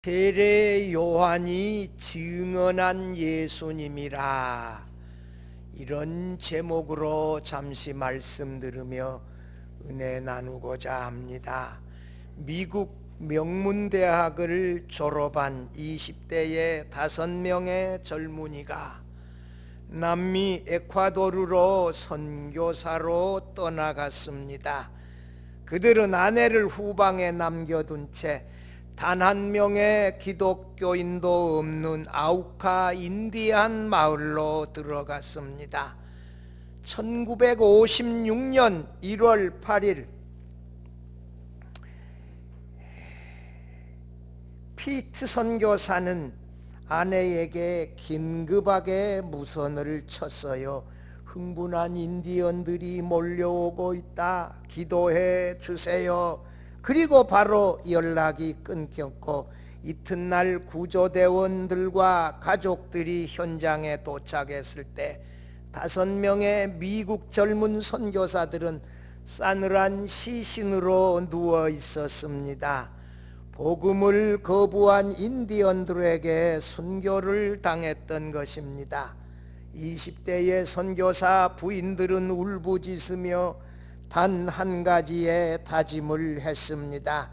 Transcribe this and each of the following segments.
세례 요한이 증언한 예수님이라, 이런 제목으로 잠시 말씀 들으며 은혜 나누고자 합니다. 미국 명문대학을 졸업한 20대의 5명의 젊은이가 남미 에콰도르로 선교사로 떠나갔습니다. 그들은 아내를 후방에 남겨둔 채 단 한 명의 기독교인도 없는 아우카 인디안 마을로 들어갔습니다. 1956년 1월 8일 피트 선교사는 아내에게 긴급하게 무선을 쳤어요. 흥분한 인디언들이 몰려오고 있다. 기도해 주세요. 그리고 바로 연락이 끊겼고, 이튿날 구조대원들과 가족들이 현장에 도착했을 때 5명의 미국 젊은 선교사들은 싸늘한 시신으로 누워 있었습니다. 복음을 거부한 인디언들에게 순교를 당했던 것입니다. 20대의 선교사 부인들은 울부짖으며 단 한 가지의 다짐을 했습니다.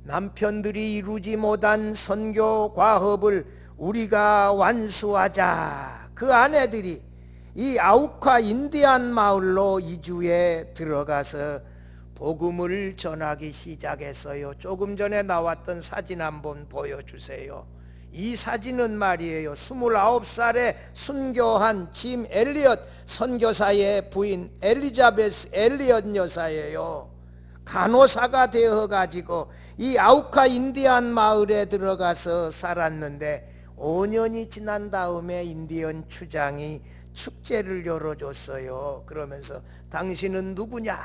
남편들이 이루지 못한 선교 과업을 우리가 완수하자. 그 아내들이 이 아우카 인디안 마을로 이주해 들어가서 복음을 전하기 시작했어요. 조금 전에 나왔던 사진 한번 보여주세요. 이 사진은 말이에요, 29살에 순교한 짐 엘리엇 선교사의 부인 엘리자베스 엘리엇 여사예요. 간호사가 되어가지고 이 아우카 인디안 마을에 들어가서 살았는데 5년이 지난 다음에 인디언 추장이 축제를 열어줬어요. 그러면서 당신은 누구냐?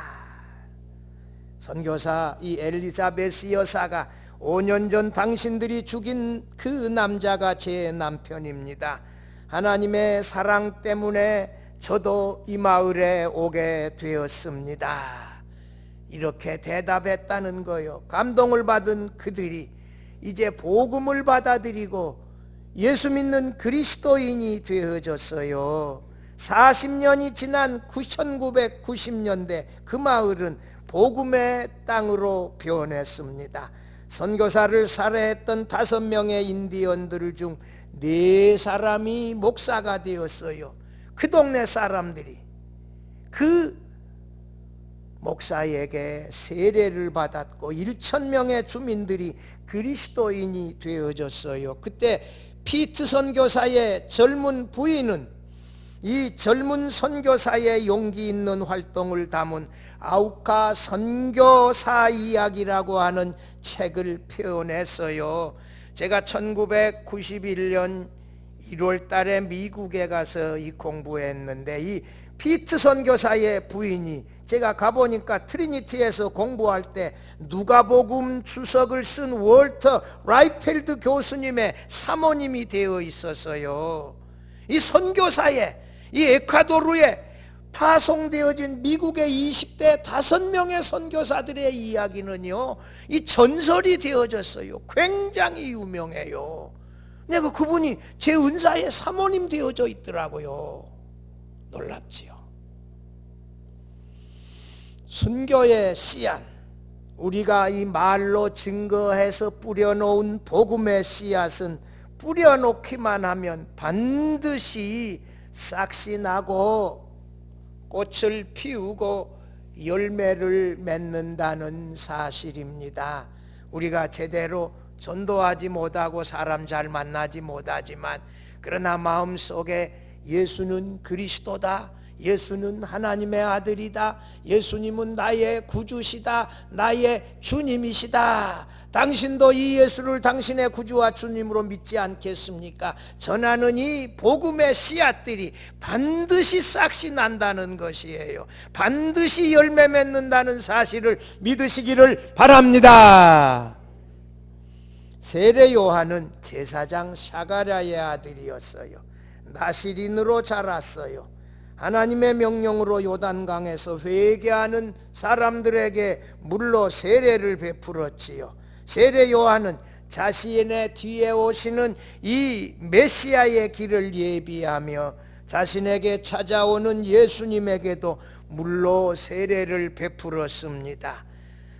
선교사 이 엘리자베스 여사가 5년 전 당신들이 죽인 그 남자가 제 남편입니다. 하나님의 사랑 때문에 저도 이 마을에 오게 되었습니다. 이렇게 대답했다는 거요. 감동을 받은 그들이 이제 복음을 받아들이고 예수 믿는 그리스도인이 되어졌어요. 40년이 지난 1990년대 그 마을은 복음의 땅으로 변했습니다. 선교사를 살해했던 5명의 인디언들 중 4사람이 목사가 되었어요. 그 동네 사람들이 그 목사에게 세례를 받았고 1,000명의 주민들이 그리스도인이 되어졌어요. 그때 피트 선교사의 젊은 부인은 이 젊은 선교사의 용기 있는 활동을 담은 아우카 선교사 이야기라고 하는 책을 표현했어요. 제가 1991년 1월 달에 미국에 가서 이 공부했는데, 이 피트 선교사의 부인이 제가 가보니까 트리니티에서 공부할 때 누가복음 주석을 쓴 월터 라이펠드 교수님의 사모님이 되어 있었어요. 이 선교사의 이 에콰도르에 파송되어진 미국의 20대 5명의 선교사들의 이야기는요, 이 전설이 되어졌어요. 굉장히 유명해요. 근데 그분이 제 은사의 사모님 되어져 있더라고요. 놀랍지요. 순교의 씨앗, 우리가 이 말로 증거해서 뿌려놓은 복음의 씨앗은 뿌려놓기만 하면 반드시 싹이 나고 꽃을 피우고 열매를 맺는다는 사실입니다. 우리가 제대로 전도하지 못하고 사람 잘 만나지 못하지만, 그러나 마음속에 예수는 그리스도다, 예수는 하나님의 아들이다, 예수님은 나의 구주시다, 나의 주님이시다, 당신도 이 예수를 당신의 구주와 주님으로 믿지 않겠습니까? 전하는 이 복음의 씨앗들이 반드시 싹이 난다는 것이에요. 반드시 열매 맺는다는 사실을 믿으시기를 바랍니다. 세례 요한은 제사장 샤가랴의 아들이었어요. 나시린으로 자랐어요. 하나님의 명령으로 요단강에서 회개하는 사람들에게 물로 세례를 베풀었지요. 세례 요한은 자신의 뒤에 오시는 이 메시아의 길을 예비하며 자신에게 찾아오는 예수님에게도 물로 세례를 베풀었습니다.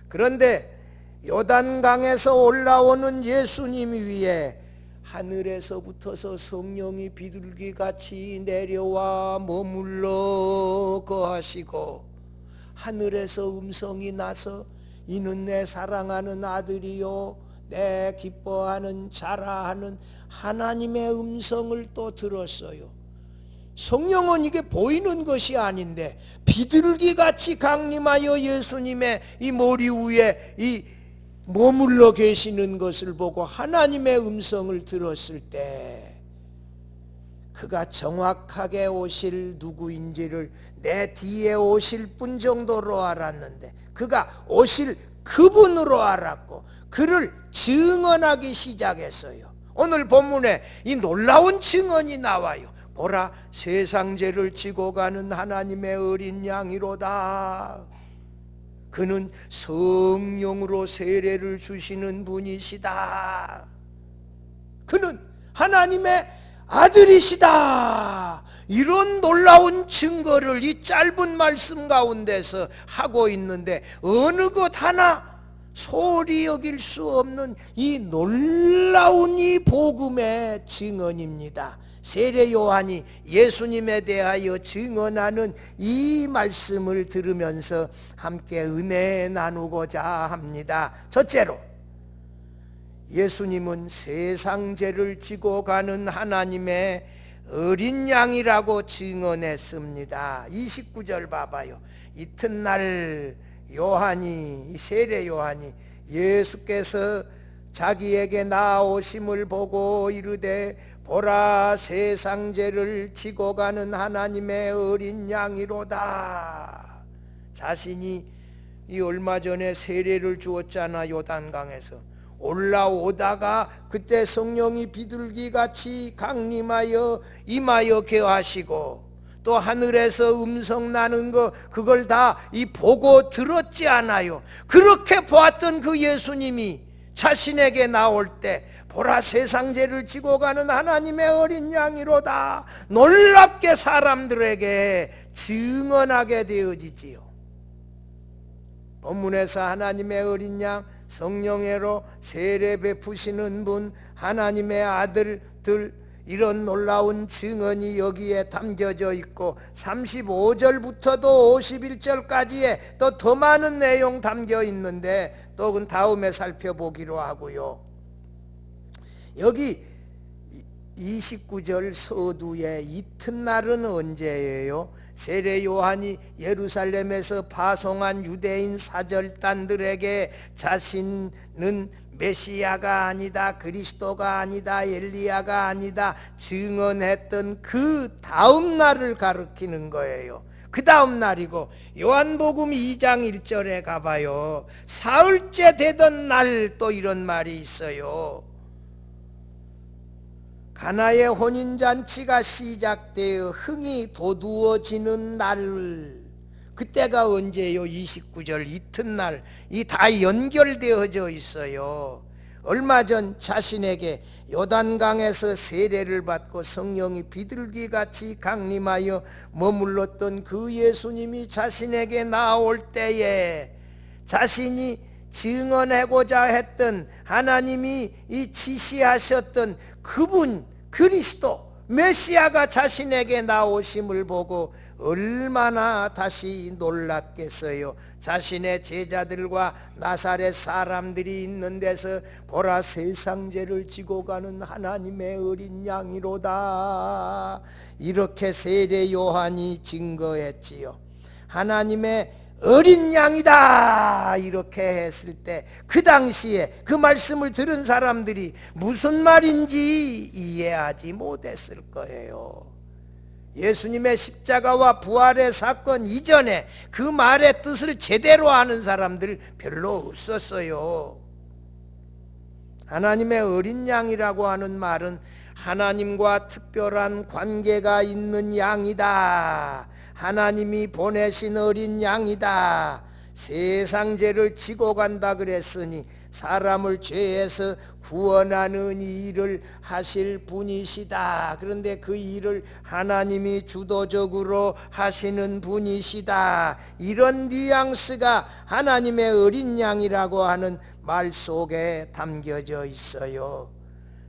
그런데 요단강에서 올라오는 예수님 위에 하늘에서부터서 성령이 비둘기같이 내려와 머물러 거하시고 하늘에서 음성이 나서 이는 내 사랑하는 아들이요 내 기뻐하는 자라 하는 하나님의 음성을 또 들었어요. 성령은 이게 보이는 것이 아닌데 비둘기같이 강림하여 예수님의 이 머리 위에 이 머물러 계시는 것을 보고 하나님의 음성을 들었을 때 그가 정확하게 오실 누구인지를 내 뒤에 오실 분 정도로 알았는데 그가 오실 그분으로 알았고 그를 증언하기 시작했어요. 오늘 본문에 이 놀라운 증언이 나와요. 보라, 세상 죄를 지고 가는 하나님의 어린 양이로다. 그는 성령으로 세례를 주시는 분이시다. 그는 하나님의 아들이시다. 이런 놀라운 증거를 이 짧은 말씀 가운데서 하고 있는데 어느 것 하나 소홀히 여길 수 없는 이 놀라운 이 복음의 증언입니다. 세례 요한이 예수님에 대하여 증언하는 이 말씀을 들으면서 함께 은혜 나누고자 합니다. 첫째로, 예수님은 세상 죄를 지고 가는 하나님의 어린 양이라고 증언했습니다. 29절 봐봐요. 이튿날 요한이, 세례 요한이 예수께서 자기에게 나오심을 보고 이르되 보라, 세상 죄를 지고 가는 하나님의 어린 양이로다. 자신이 이 얼마 전에 세례를 주었잖아. 요단강에서 올라오다가 그때 성령이 비둘기같이 강림하여 임하여 계하시고 또 하늘에서 음성 나는 거 그걸 다 이 보고 들었지 않아요. 그렇게 보았던 그 예수님이 자신에게 나올 때 보라, 세상 죄를 지고 가는 하나님의 어린 양이로다. 놀랍게 사람들에게 증언하게 되어지지요. 본문에서 하나님의 어린 양, 성령으로 세례 베푸시는 분, 하나님의 아들들, 이런 놀라운 증언이 여기에 담겨져 있고 35절부터도 51절까지에 또 더 많은 내용 담겨 있는데 또 그 다음에 살펴보기로 하고요. 여기 29절 서두에 이튿날은 언제예요? 세례 요한이 예루살렘에서 파송한 유대인 사절단들에게 자신은 메시아가 아니다, 그리스도가 아니다, 엘리야가 아니다 증언했던 그 다음 날을 가리키는 거예요. 그 다음 날이고 요한복음 2장 1절에 가봐요. 사흘째 되던 날 또 이런 말이 있어요. 가나의 혼인잔치가 시작되어 흥이 돋우어지는 날, 그때가 언제요? 29절 이튿날. 이 다 연결되어져 있어요. 얼마 전 자신에게 요단강에서 세례를 받고 성령이 비둘기같이 강림하여 머물렀던 그 예수님이 자신에게 나올 때에 자신이 증언하고자 했던 하나님이 이 지시하셨던 그분 그리스도 메시아가 자신에게 나오심을 보고 얼마나 다시 놀랐겠어요. 자신의 제자들과 나사렛 사람들이 있는 데서 보라, 세상 죄를 지고 가는 하나님의 어린 양이로다. 이렇게 세례 요한이 증거했지요. 하나님의 어린 양이다 이렇게 했을 때 그 당시에 그 말씀을 들은 사람들이 무슨 말인지 이해하지 못했을 거예요. 예수님의 십자가와 부활의 사건 이전에 그 말의 뜻을 제대로 아는 사람들 별로 없었어요. 하나님의 어린 양이라고 하는 말은 하나님과 특별한 관계가 있는 양이다. 하나님이 보내신 어린 양이다. 세상 죄를 지고 간다 그랬으니 사람을 죄에서 구원하는 이 일을 하실 분이시다. 그런데 그 일을 하나님이 주도적으로 하시는 분이시다. 이런 뉘앙스가 하나님의 어린 양이라고 하는 말 속에 담겨져 있어요.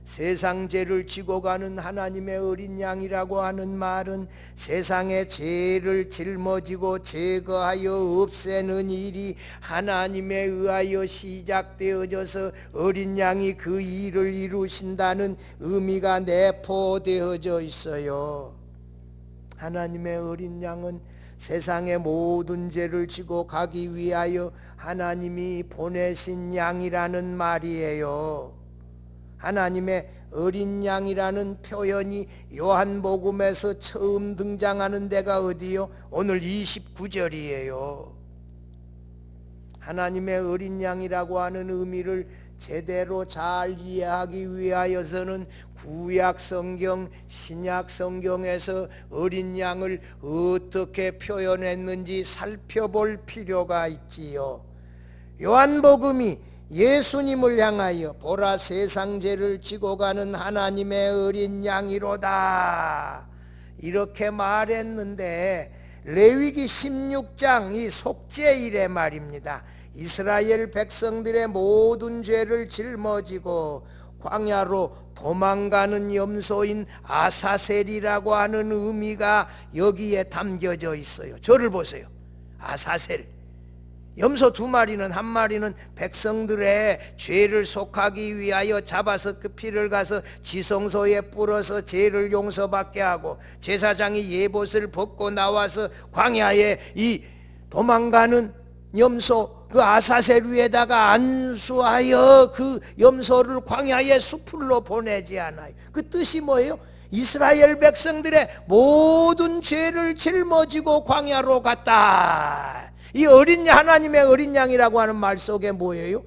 세상 죄를 지고 가는 하나님의 어린 양이라고 하는 말은 세상의 죄를 짊어지고 제거하여 없애는 일이 하나님에 의하여 시작되어져서 어린 양이 그 일을 이루신다는 의미가 내포되어져 있어요. 하나님의 어린 양은 세상의 모든 죄를 지고 가기 위하여 하나님이 보내신 양이라는 말이에요. 하나님의 어린 양이라는 표현이 요한복음에서 처음 등장하는 데가 어디요? 오늘 29절이에요. 하나님의 어린 양이라고 하는 의미를 제대로 잘 이해하기 위하여서는 구약 성경, 신약 성경에서 어린 양을 어떻게 표현했는지 살펴볼 필요가 있지요. 요한복음이 예수님을 향하여 보라 세상 죄를 지고 가는 하나님의 어린 양이로다 이렇게 말했는데, 레위기 16장 이 속죄일에 말입니다. 이스라엘 백성들의 모든 죄를 짊어지고 광야로 도망가는 염소인 아사셀이라고 하는 의미가 여기에 담겨져 있어요. 저를 보세요. 아사셀, 염소 2마리는, 한 마리는 백성들의 죄를 속하기 위하여 잡아서 그 피를 가서 지성소에 뿌려서 죄를 용서받게 하고, 제사장이 예봇을 벗고 나와서 광야에 이 도망가는 염소 그 아사셀 위에다가 안수하여 그 염소를 광야의 수풀로 보내지 않아요. 그 뜻이 뭐예요? 이스라엘 백성들의 모든 죄를 짊어지고 광야로 갔다. 이 어린 양, 하나님의 어린 양이라고 하는 말 속에 뭐예요?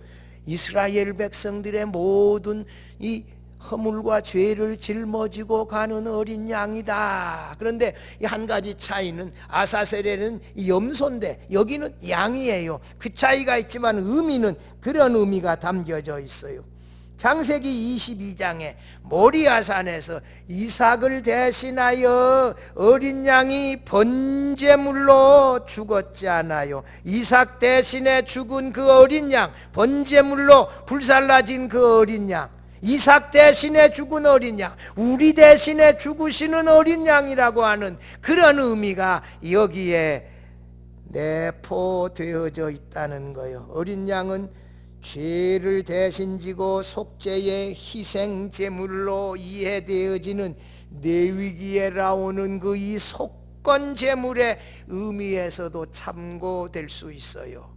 이스라엘 백성들의 모든 이 허물과 죄를 짊어지고 가는 어린 양이다. 그런데 한 가지 차이는 아사셀에는 염소인데 여기는 양이에요. 그 차이가 있지만 의미는 그런 의미가 담겨져 있어요. 창세기 22장에 모리아산에서 이삭을 대신하여 어린 양이 번제물로 죽었지 않아요. 이삭 대신에 죽은 그 어린 양, 번제물로 불살라진 그 어린 양, 이삭 대신에 죽은 어린 양, 우리 대신에 죽으시는 어린 양이라고 하는 그런 의미가 여기에 내포되어져 있다는 거예요. 어린 양은 죄를 대신 지고 속죄의 희생 제물로 이해되어지는 레위기에 나오는 그 이 속건 제물의 의미에서도 참고될 수 있어요.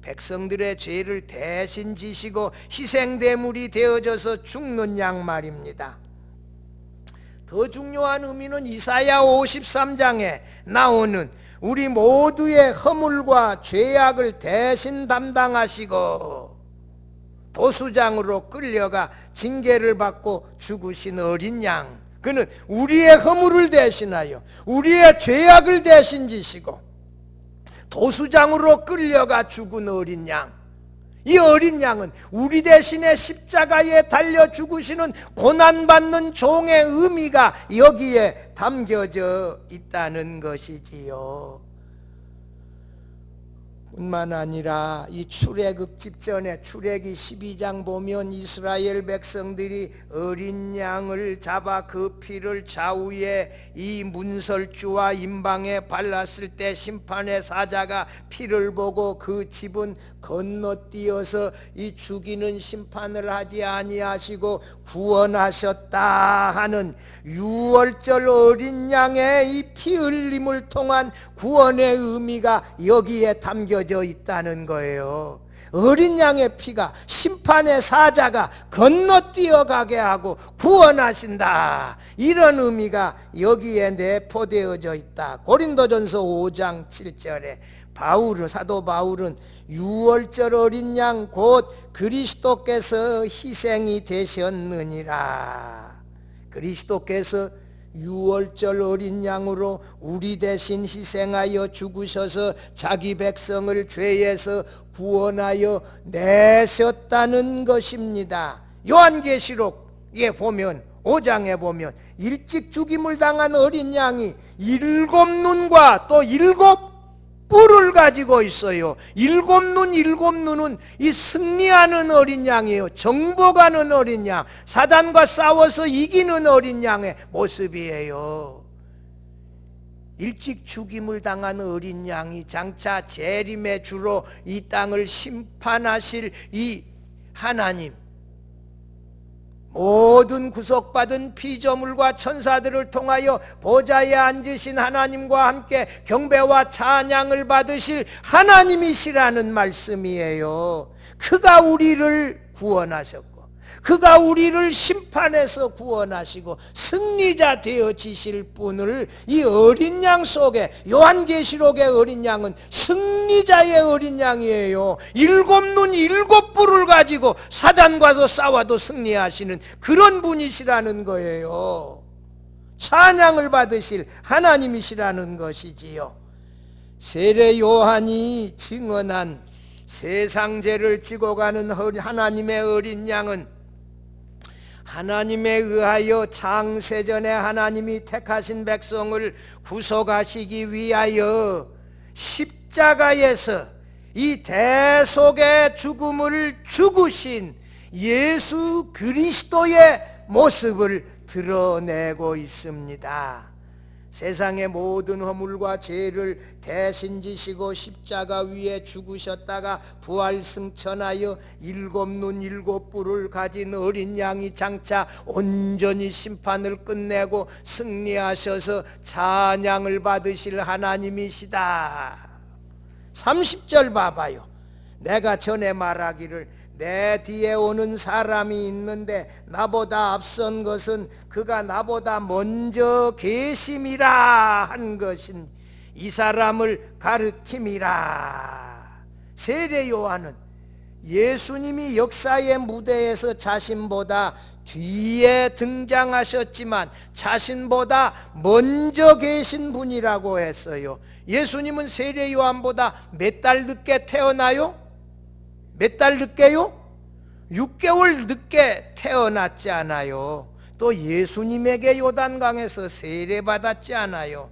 백성들의 죄를 대신 지시고 희생 제물이 되어져서 죽는 양 말입니다. 더 중요한 의미는 이사야 53장에 나오는 우리 모두의 허물과 죄악을 대신 담당하시고 도수장으로 끌려가 징계를 받고 죽으신 어린 양, 그는 우리의 허물을 대신하여 우리의 죄악을 대신 지시고 도수장으로 끌려가 죽은 어린 양, 이 어린 양은 우리 대신에 십자가에 달려 죽으시는 고난받는 종의 의미가 여기에 담겨져 있다는 것이지요. 뿐만 아니라 이 출애굽 직전에 출애기 12장 보면 이스라엘 백성들이 어린 양을 잡아 그 피를 좌우에 이 문설주와 임방에 발랐을 때 심판의 사자가 피를 보고 그 집은 건너뛰어서 이 죽이는 심판을 하지 아니하시고 구원하셨다 하는 유월절 어린 양의 이 피 흘림을 통한 구원의 의미가 여기에 담겨져 있다는 거예요. 어린 양의 피가 심판의 사자가 건너뛰어 가게 하고 구원하신다, 이런 의미가 여기에 내포되어져 있다. 고린도전서 5장 7절에 사도 바울은 유월절 어린 양 곧 그리스도께서 희생이 되셨느니라. 그리스도께서 유월절 어린 양으로 우리 대신 희생하여 죽으셔서 자기 백성을 죄에서 구원하여 내셨다는 것입니다. 요한계시록에 보면 5장에 보면 일찍 죽임을 당한 어린 양이 7눈과 또 7뿔을 가지고 있어요. 7눈은 이 승리하는 어린 양이에요. 정복하는 어린 양, 사단과 싸워서 이기는 어린 양의 모습이에요. 일찍 죽임을 당한 어린 양이 장차 재림의 주로 이 땅을 심판하실 이 하나님, 모든 구속받은 피조물과 천사들을 통하여 보좌에 앉으신 하나님과 함께 경배와 찬양을 받으실 하나님이시라는 말씀이에요. 그가 우리를 구원하셨고 그가 우리를 심판에서 구원하시고 승리자 되어지실 분을 이 어린 양 속에, 요한계시록의 어린 양은 승리자의 어린 양이에요. 7눈 7뿔을 가지고 사단과도 싸워도 승리하시는 그런 분이시라는 거예요. 찬양을 받으실 하나님이시라는 것이지요. 세례 요한이 증언한 세상 죄를 지고 가는 하나님의 어린 양은 하나님에 의하여 창세전에 하나님이 택하신 백성을 구속하시기 위하여 십자가에서 이 대속의 죽음을 죽으신 예수 그리스도의 모습을 드러내고 있습니다. 세상의 모든 허물과 죄를 대신 지시고 십자가 위에 죽으셨다가 부활승천하여 7눈 7뿔을 가진 어린 양이 장차 온전히 심판을 끝내고 승리하셔서 찬양을 받으실 하나님이시다. 30절 봐봐요. 내가 전에 말하기를 내 뒤에 오는 사람이 있는데 나보다 앞선 것은 그가 나보다 먼저 계심이라 한 것인 이 사람을 가르킴이라. 세례 요한은 예수님이 역사의 무대에서 자신보다 뒤에 등장하셨지만 자신보다 먼저 계신 분이라고 했어요. 예수님은 세례 요한보다 몇 달 늦게 태어나요? 몇 달 늦게요? 6개월 늦게 태어났지 않아요. 또 예수님에게 요단강에서 세례받았지 않아요.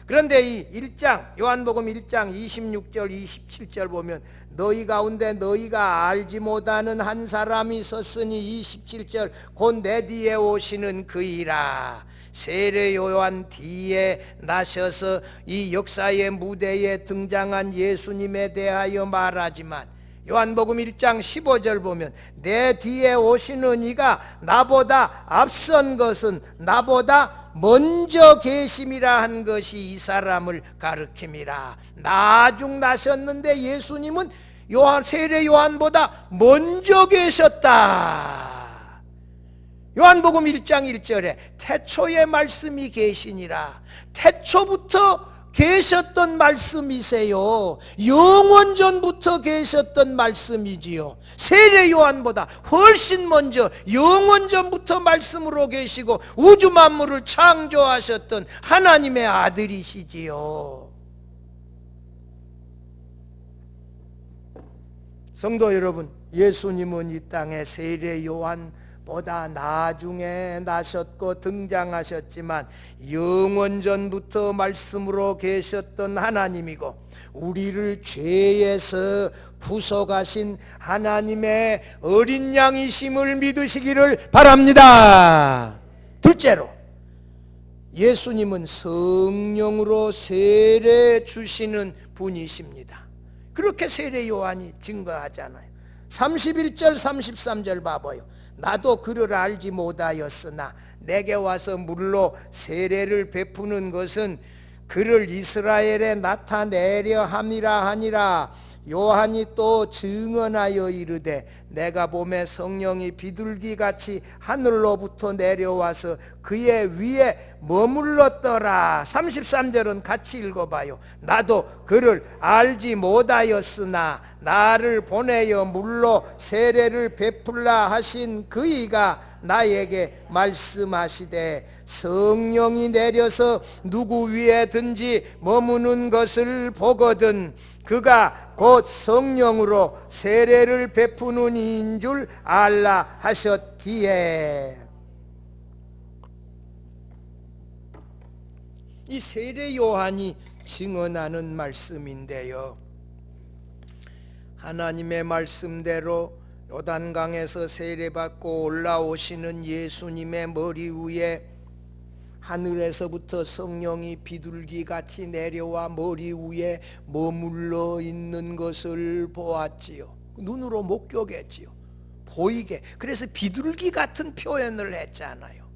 그런데 이 1장 요한복음 1장 26절 27절 보면 너희 가운데 너희가 알지 못하는 한 사람이 섰으니 27절 곧 내 뒤에 오시는 그이라. 세례 요한 뒤에 나셔서 이 역사의 무대에 등장한 예수님에 대하여 말하지만 요한복음 1장 15절 보면 내 뒤에 오시는 이가 나보다 앞선 것은 나보다 먼저 계심이라 한 것이 이 사람을 가르킴이라. 나중 나셨는데 예수님은 세례 요한보다 먼저 계셨다. 요한복음 1장 1절에 태초에 말씀이 계시니라. 태초부터 계셨던 말씀이세요. 영원 전부터 계셨던 말씀이지요. 세례 요한보다 훨씬 먼저 영원 전부터 말씀으로 계시고 우주 만물을 창조하셨던 하나님의 아들이시지요. 성도 여러분, 예수님은 이 땅에 세례 요한보다 나중에 나셨고 등장하셨지만 영원전부터 말씀으로 계셨던 하나님이고 우리를 죄에서 부속하신 하나님의 어린 양이심을 믿으시기를 바랍니다. 둘째로, 예수님은 성령으로 세례 주시는 분이십니다. 그렇게 세례 요한이 증거하잖아요. 31절 33절 봐봐요. 나도 그를 알지 못하였으나 내게 와서 물로 세례를 베푸는 것은 그를 이스라엘에 나타내려 함이라 하니라. 요한이 또 증언하여 이르되 내가 봄에 성령이 비둘기같이 하늘로부터 내려와서 그의 위에 머물렀더라. 33절은 같이 읽어봐요. 나도 그를 알지 못하였으나 나를 보내어 물로 세례를 베풀라 하신 그이가 나에게 말씀하시되 성령이 내려서 누구 위에든지 머무는 것을 보거든 그가 곧 성령으로 세례를 베푸는 이인 줄 알라 하셨기에. 이 세례 요한이 증언하는 말씀인데요, 하나님의 말씀대로 요단강에서 세례받고 올라오시는 예수님의 머리 위에 하늘에서부터 성령이 비둘기같이 내려와 머리 위에 머물러 있는 것을 보았지요. 눈으로 목격했지요. 보이게. 그래서 비둘기 같은 표현을 했잖아요.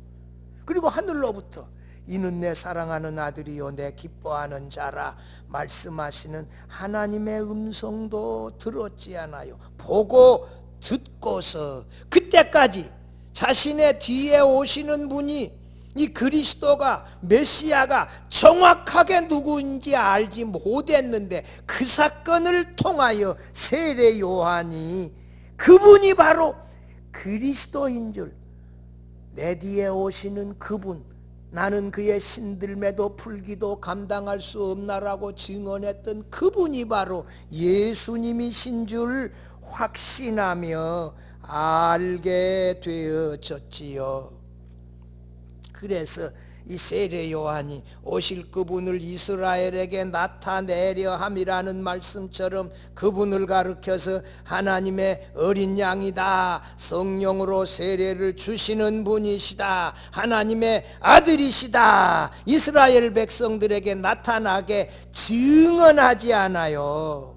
그리고 하늘로부터 이는 내 사랑하는 아들이요 내 기뻐하는 자라 말씀하시는 하나님의 음성도 들었지 않아요. 보고 듣고서 그때까지 자신의 뒤에 오시는 분이 이 그리스도가 메시아가 정확하게 누구인지 알지 못했는데 그 사건을 통하여 세례 요한이 그분이 바로 그리스도인 줄, 내 뒤에 오시는 그분, 나는 그의 신들매도 풀기도 감당할 수 없나라고 증언했던 그분이 바로 예수님이신 줄 확신하며 알게 되어졌지요. 그래서 이 세례 요한이 오실 그분을 이스라엘에게 나타내려 함이라는 말씀처럼 그분을 가르쳐서 하나님의 어린 양이다, 성령으로 세례를 주시는 분이시다, 하나님의 아들이시다, 이스라엘 백성들에게 나타나게 증언하지 않아요.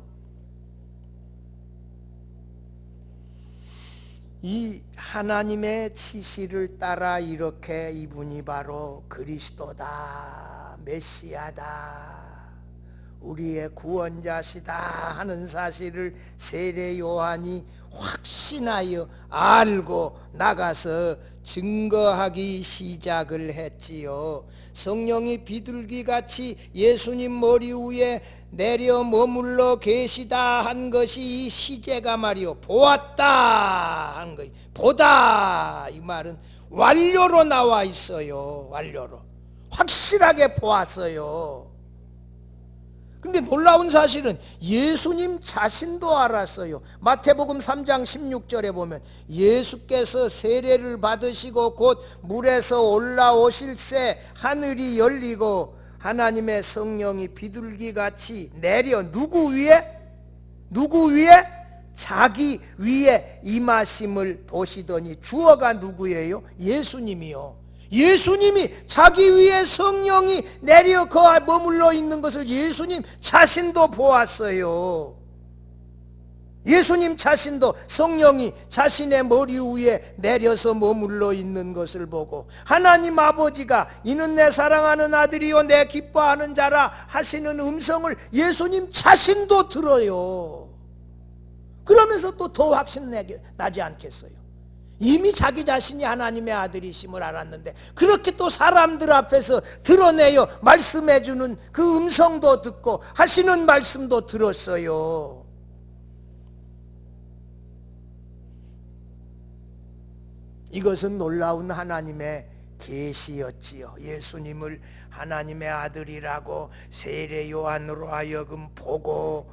이 하나님의 지시를 따라 이렇게 이분이 바로 그리스도다, 메시아다, 우리의 구원자시다 하는 사실을 세례 요한이 확신하여 알고 나가서 증거하기 시작을 했지요. 성령이 비둘기같이 예수님 머리 위에 내려 머물러 계시다 한 것이 이 시제가 말이요, 보았다 한 거예요. 보다 이 말은 완료로 나와 있어요. 완료로 확실하게 보았어요. 근데 놀라운 사실은 예수님 자신도 알았어요. 마태복음 3장 16절에 보면 예수께서 세례를 받으시고 곧 물에서 올라오실새 하늘이 열리고 하나님의 성령이 비둘기같이 내려 누구 위에? 누구 위에? 자기 위에 임하심을 보시더니 주어가 누구예요? 예수님이요. 예수님이 자기 위에 성령이 내려 거하 머물러 있는 것을 예수님 자신도 보았어요. 예수님 자신도 성령이 자신의 머리 위에 내려서 머물러 있는 것을 보고 하나님 아버지가 이는 내 사랑하는 아들이요 내 기뻐하는 자라 하시는 음성을 예수님 자신도 들어요. 그러면서 또 더 확신 나지 않겠어요? 이미 자기 자신이 하나님의 아들이심을 알았는데 그렇게 또 사람들 앞에서 드러내어 말씀해주는 그 음성도 듣고 하시는 말씀도 들었어요. 이것은 놀라운 하나님의 계시였지요. 예수님을 하나님의 아들이라고 세례 요한으로 하여금 보고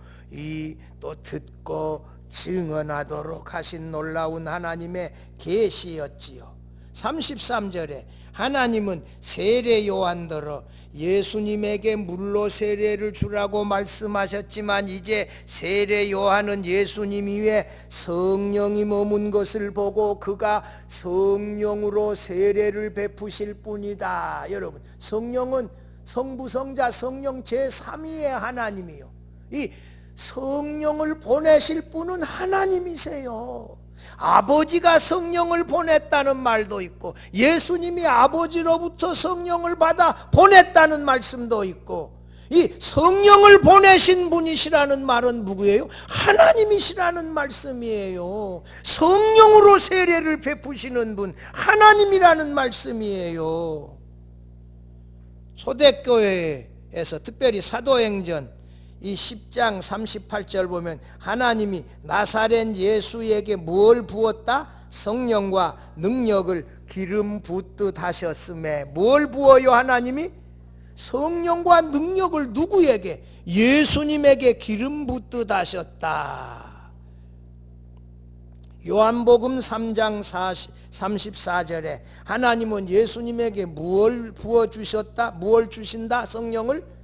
또 듣고 증언하도록 하신 놀라운 하나님의 계시였지요. 33절에 하나님은 세례 요한더러 예수님에게 물로 세례를 주라고 말씀하셨지만 이제 세례 요한은 예수님 위에 성령이 머문 것을 보고 그가 성령으로 세례를 베푸실 뿐이다. 여러분, 성령은 성부, 성자, 성령 제3위의 하나님이요. 이 성령을 보내실 분은 하나님이세요. 아버지가 성령을 보냈다는 말도 있고 예수님이 아버지로부터 성령을 받아 보냈다는 말씀도 있고 이 성령을 보내신 분이시라는 말은 누구예요? 하나님이시라는 말씀이에요. 성령으로 세례를 베푸시는 분 하나님이라는 말씀이에요. 초대교회에서 특별히 사도행전 이 10장 38절 보면 하나님이 나사렛 예수에게 뭘 부었다? 성령과 능력을 기름 붓듯 하셨음에. 뭘 부어요 하나님이? 성령과 능력을 누구에게? 예수님에게 기름 붓듯 하셨다. 요한복음 3장 34절에 하나님은 예수님에게 무엇을 부어주셨다? 무엇을 주신다? 성령을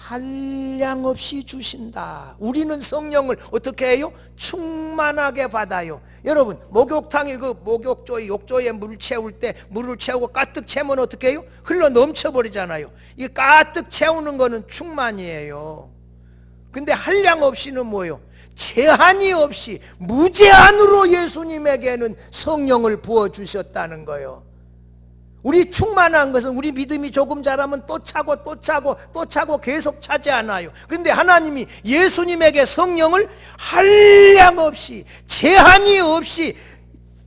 한량없이 주신다. 우리는 성령을 어떻게 해요? 충만하게 받아요. 여러분 목욕탕에 그 목욕조 욕조에 물 채울 때 물을 채우고 가득 채우면 어떻게 해요? 흘러 넘쳐버리잖아요. 이 가득 채우는 거는 충만이에요. 근데 한량 없이는 뭐예요? 제한이 없이 무제한으로 예수님에게는 성령을 부어주셨다는 거예요. 우리 충만한 것은 우리 믿음이 조금 자라면 또 차고 또 차고 또 차고 계속 차지 않아요. 그런데 하나님이 예수님에게 성령을 한량 없이 제한이 없이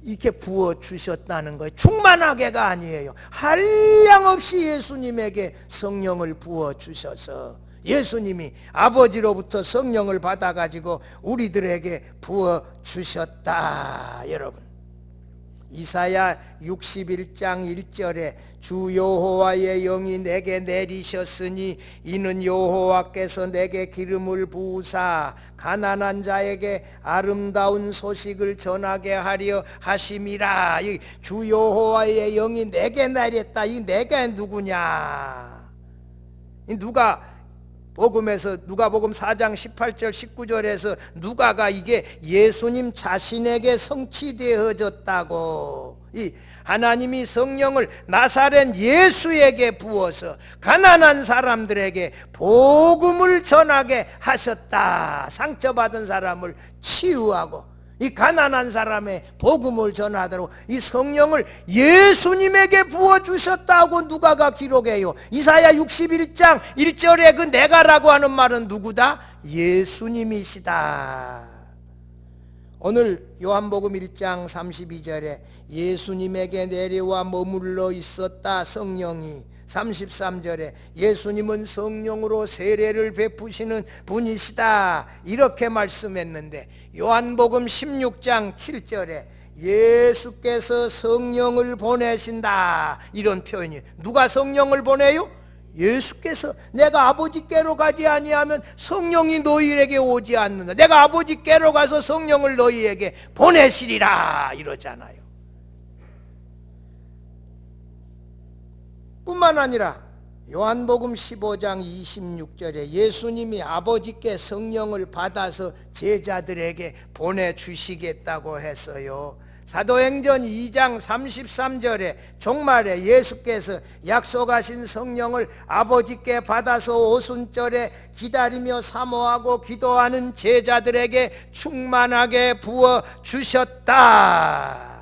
이렇게 부어주셨다는 거예요. 충만하게가 아니에요. 한량 없이 예수님에게 성령을 부어주셔서 예수님이 아버지로부터 성령을 받아가지고 우리들에게 부어주셨다. 여러분 이사야 61장 1절에 주 여호와의 영이 내게 내리셨으니 이는 여호와께서 내게 기름을 부으사 가난한 자에게 아름다운 소식을 전하게 하려 하심이라. 주 여호와의 영이 내게 내렸다. 이 내가 누구냐? 누가 복음에서 누가복음 4장 18절 19절에서 누가가 이게 예수님 자신에게 성취되어졌다고. 이 하나님이 성령을 나사렛 예수에게 부어서 가난한 사람들에게 복음을 전하게 하셨다. 상처받은 사람을 치유하고 이 가난한 사람의 복음을 전하도록 이 성령을 예수님에게 부어주셨다고 누가가 기록해요. 이사야 61장 1절에 그 내가라고 하는 말은 누구다? 예수님이시다. 오늘 요한복음 1장 32절에 예수님에게 내려와 머물러 있었다 성령이. 33절에 예수님은 성령으로 세례를 베푸시는 분이시다 이렇게 말씀했는데 요한복음 16장 7절에 예수께서 성령을 보내신다 이런 표현이. 누가 성령을 보내요? 예수께서. 내가 아버지께로 가지 아니하면 성령이 너희에게 오지 않는다. 내가 아버지께로 가서 성령을 너희에게 보내시리라 이러잖아요. 뿐만 아니라 요한복음 15장 26절에 예수님이 아버지께 성령을 받아서 제자들에게 보내주시겠다고 했어요. 사도행전 2장 33절에 종말에 예수께서 약속하신 성령을 아버지께 받아서 오순절에 기다리며 사모하고 기도하는 제자들에게 충만하게 부어주셨다.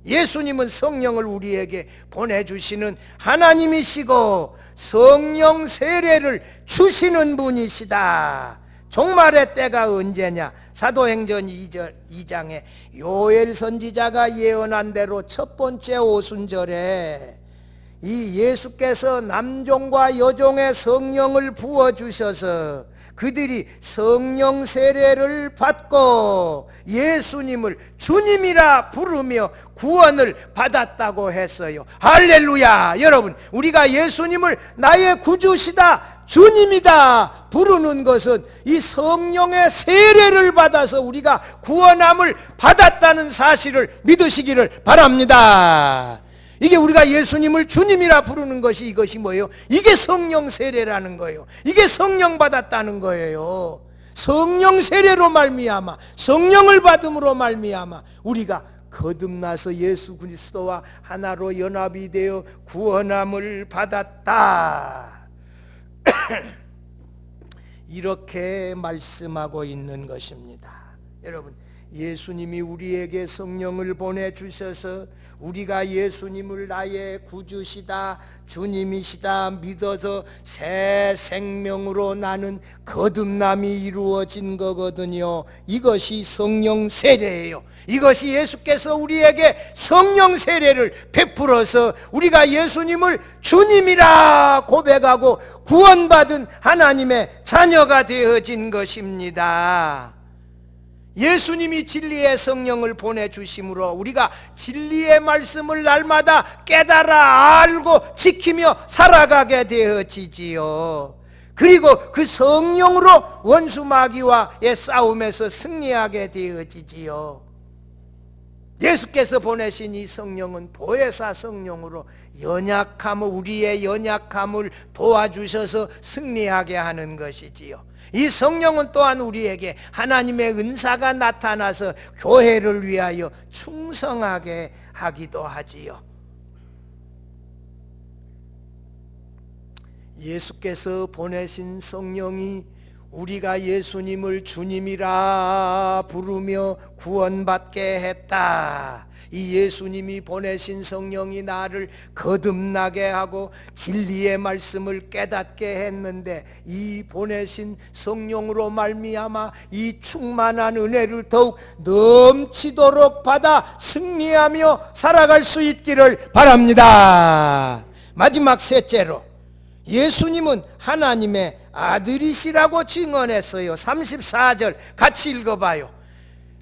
예수님은 성령을 우리에게 보내주시는 하나님이시고 성령 세례를 주시는 분이시다. 종말의 때가 언제냐? 사도행전 2장에 요엘 선지자가 예언한 대로 첫 번째 오순절에 이 예수께서 남종과 여종의 성령을 부어주셔서 그들이 성령 세례를 받고 예수님을 주님이라 부르며 구원을 받았다고 했어요. 할렐루야. 여러분 우리가 예수님을 나의 구주시다 주님이다 부르는 것은 이 성령의 세례를 받아서 우리가 구원함을 받았다는 사실을 믿으시기를 바랍니다. 이게 우리가 예수님을 주님이라 부르는 것이 이것이 뭐예요? 이게 성령 세례라는 거예요. 이게 성령 받았다는 거예요. 성령 세례로 말미암아 성령을 받음으로 말미암아 우리가 거듭나서 예수 그리스도와 하나로 연합이 되어 구원함을 받았다. 이렇게 말씀하고 있는 것입니다. 여러분 예수님이 우리에게 성령을 보내주셔서 우리가 예수님을 나의 구주시다 주님이시다 믿어서 새 생명으로 나는 거듭남이 이루어진 거거든요. 이것이 성령 세례예요. 이것이 예수께서 우리에게 성령 세례를 베풀어서 우리가 예수님을 주님이라 고백하고 구원받은 하나님의 자녀가 되어진 것입니다. 예수님이 진리의 성령을 보내주심으로 우리가 진리의 말씀을 날마다 깨달아 알고 지키며 살아가게 되어지지요. 그리고 그 성령으로 원수 마귀와의 싸움에서 승리하게 되어지지요. 예수께서 보내신 이 성령은 보혜사 성령으로 우리의 연약함을 도와주셔서 승리하게 하는 것이지요. 이 성령은 또한 우리에게 하나님의 은사가 나타나서 교회를 위하여 충성하게 하기도 하지요. 예수께서 보내신 성령이 우리가 예수님을 주님이라 부르며 구원받게 했다. 이 예수님이 보내신 성령이 나를 거듭나게 하고 진리의 말씀을 깨닫게 했는데 이 보내신 성령으로 말미암아 이 충만한 은혜를 더욱 넘치도록 받아 승리하며 살아갈 수 있기를 바랍니다. 마지막 셋째로 예수님은 하나님의 아들이시라고 증언했어요. 34절 같이 읽어봐요.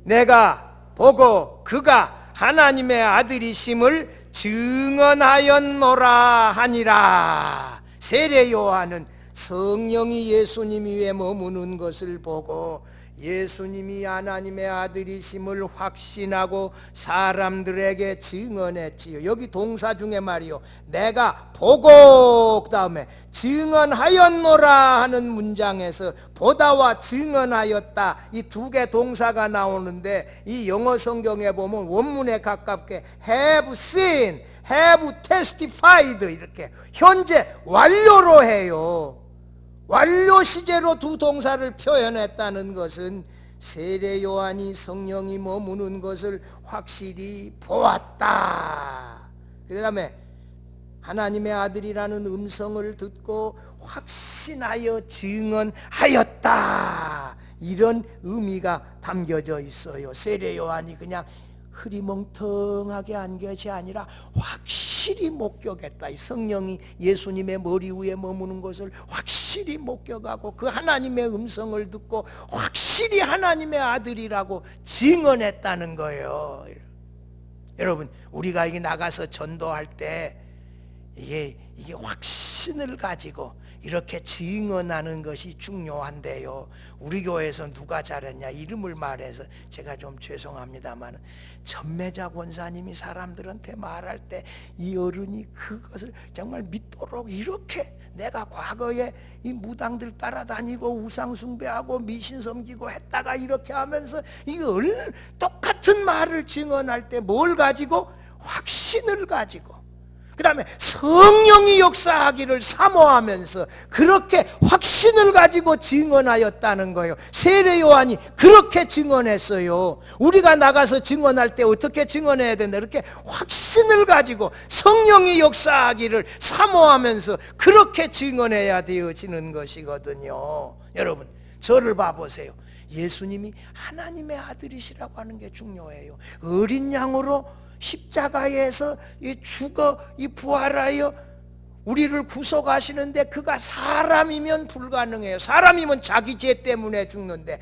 내가 보고 그가 하나님의 아들이심을 증언하였노라 하니라. 세례 요한은 성령이 예수님 위에 머무는 것을 보고 예수님이 하나님의 아들이심을 확신하고 사람들에게 증언했지요. 여기 동사 중에 말이요, 내가 보고 그 다음에 증언하였노라 하는 문장에서 보다와 증언하였다 이 두 개 동사가 나오는데 이 영어 성경에 보면 원문에 가깝게 have seen, have testified 이렇게 현재 완료로 해요. 완료 시제로 두 동사를 표현했다는 것은 세례 요한이 성령이 머무는 것을 확실히 보았다. 그 다음에 하나님의 아들이라는 음성을 듣고 확신하여 증언하였다. 이런 의미가 담겨져 있어요. 세례 요한이 그냥 흐리멍텅하게 한 것이 아니라 확실히 목격했다. 이 성령이 예수님의 머리 위에 머무는 것을 확실히 목격하고 그 하나님의 음성을 듣고 확실히 하나님의 아들이라고 증언했다는 거예요. 여러분, 우리가 이게 나가서 전도할 때 이게 확신을 가지고 이렇게 증언하는 것이 중요한데요. 우리 교회에서 누가 잘했냐 이름을 말해서 제가 좀 죄송합니다만 전매자 권사님이 사람들한테 말할 때 이 어른이 그것을 정말 믿도록 이렇게 내가 과거에 이 무당들 따라다니고 우상숭배하고 미신 섬기고 했다가 이렇게 하면서 이걸 똑같은 말을 증언할 때 뭘 가지고? 확신을 가지고 그 다음에 성령이 역사하기를 사모하면서 그렇게 확신을 가지고 증언하였다는 거예요. 세례 요한이 그렇게 증언했어요. 우리가 나가서 증언할 때 어떻게 증언해야 된다? 이렇게 확신을 가지고 성령이 역사하기를 사모하면서 그렇게 증언해야 되어지는 것이거든요. 여러분, 저를 봐보세요. 예수님이 하나님의 아들이시라고 하는 게 중요해요. 어린 양으로 십자가에서 죽어 부활하여 우리를 구속하시는데 그가 사람이면 불가능해요. 사람이면 자기 죄 때문에 죽는데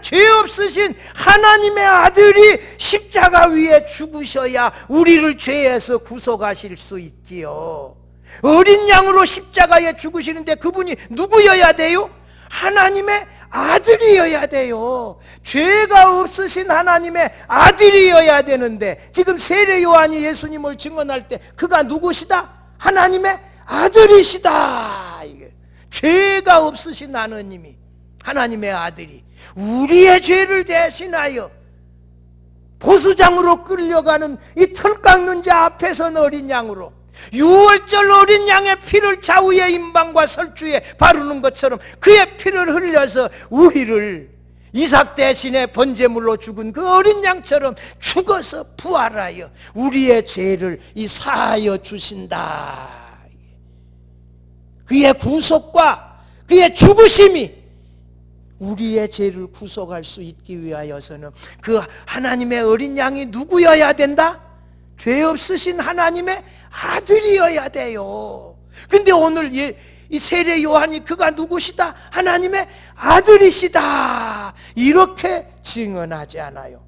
죄 없으신 하나님의 아들이 십자가 위에 죽으셔야 우리를 죄에서 구속하실 수 있지요. 어린 양으로 십자가에 죽으시는데 그분이 누구여야 돼요? 하나님의 아들이어야 돼요. 죄가 없으신 하나님의 아들이어야 되는데 지금 세례 요한이 예수님을 증언할 때 그가 누구시다? 하나님의 아들이시다. 이게 죄가 없으신 하나님이 하나님의 아들이 우리의 죄를 대신하여 보수장으로 끌려가는 이 털 깎는 자 앞에선 어린 양으로 유월절 어린 양의 피를 좌우의 임방과 설주에 바르는 것처럼 그의 피를 흘려서 우리를 이삭 대신에 번제물로 죽은 그 어린 양처럼 죽어서 부활하여 우리의 죄를 사하여 주신다. 그의 구속과 그의 죽으심이 우리의 죄를 구속할 수 있기 위하여서는 그 하나님의 어린 양이 누구여야 된다? 죄 없으신 하나님의 아들이어야 돼요. 근데 오늘 이 세례 요한이 그가 누구시다? 하나님의 아들이시다, 이렇게 증언하지 않아요.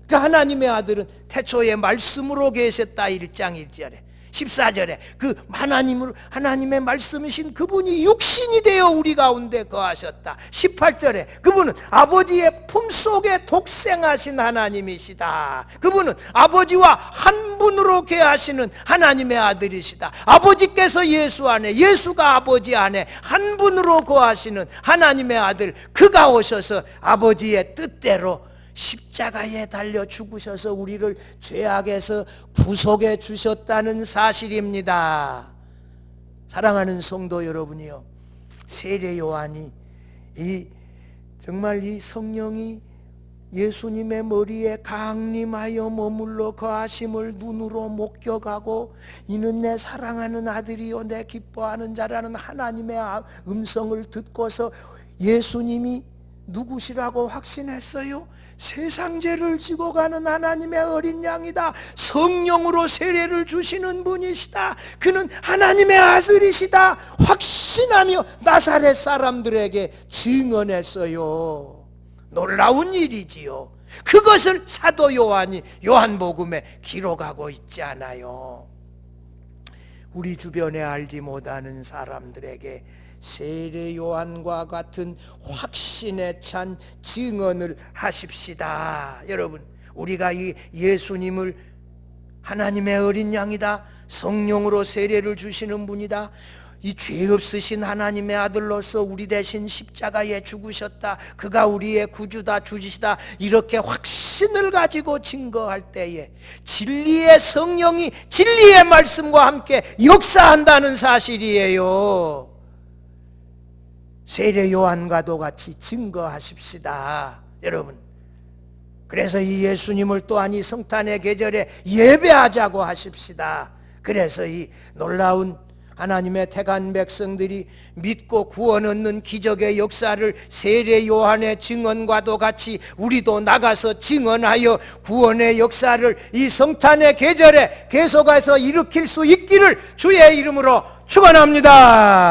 그 하나님의 아들은 태초에 말씀으로 계셨다 1장 1절에 14절에 그 하나님의 말씀이신 그분이 육신이 되어 우리 가운데 거하셨다. 18절에 그분은 아버지의 품속에 독생하신 하나님이시다. 그분은 아버지와 한 분으로 계하시는 하나님의 아들이시다. 아버지께서 예수 안에, 예수가 아버지 안에 한 분으로 거하시는 하나님의 아들, 그가 오셔서 아버지의 뜻대로 십자가에 달려 죽으셔서 우리를 죄악에서 구속해 주셨다는 사실입니다. 사랑하는 성도 여러분이요, 세례 요한이 정말 이 성령이 예수님의 머리에 강림하여 머물러 거하심을 눈으로 목격하고 이는 내 사랑하는 아들이요 내 기뻐하는 자라는 하나님의 음성을 듣고서 예수님이 누구시라고 확신했어요? 세상 죄를 지고 가는 하나님의 어린 양이다. 성령으로 세례를 주시는 분이시다. 그는 하나님의 아들이시다 확신하며 나사렛 사람들에게 증언했어요. 놀라운 일이지요. 그것을 사도 요한이 요한복음에 기록하고 있지 않아요. 우리 주변에 알지 못하는 사람들에게 세례 요한과 같은 확신에 찬 증언을 하십시다. 여러분, 우리가 이 예수님을 하나님의 어린 양이다, 성령으로 세례를 주시는 분이다, 이 죄 없으신 하나님의 아들로서 우리 대신 십자가에 죽으셨다, 그가 우리의 구주다, 주지시다, 이렇게 확신을 가지고 증거할 때에 진리의 성령이 진리의 말씀과 함께 역사한다는 사실이에요. 세례 요한과도 같이 증거하십시다, 여러분. 그래서 이 예수님을 또한 이 성탄의 계절에 예배하자고 하십시다. 그래서 이 놀라운 하나님의 택한 백성들이 믿고 구원 얻는 기적의 역사를 세례 요한의 증언과도 같이 우리도 나가서 증언하여 구원의 역사를 이 성탄의 계절에 계속해서 일으킬 수 있기를 주의 이름으로 축원합니다.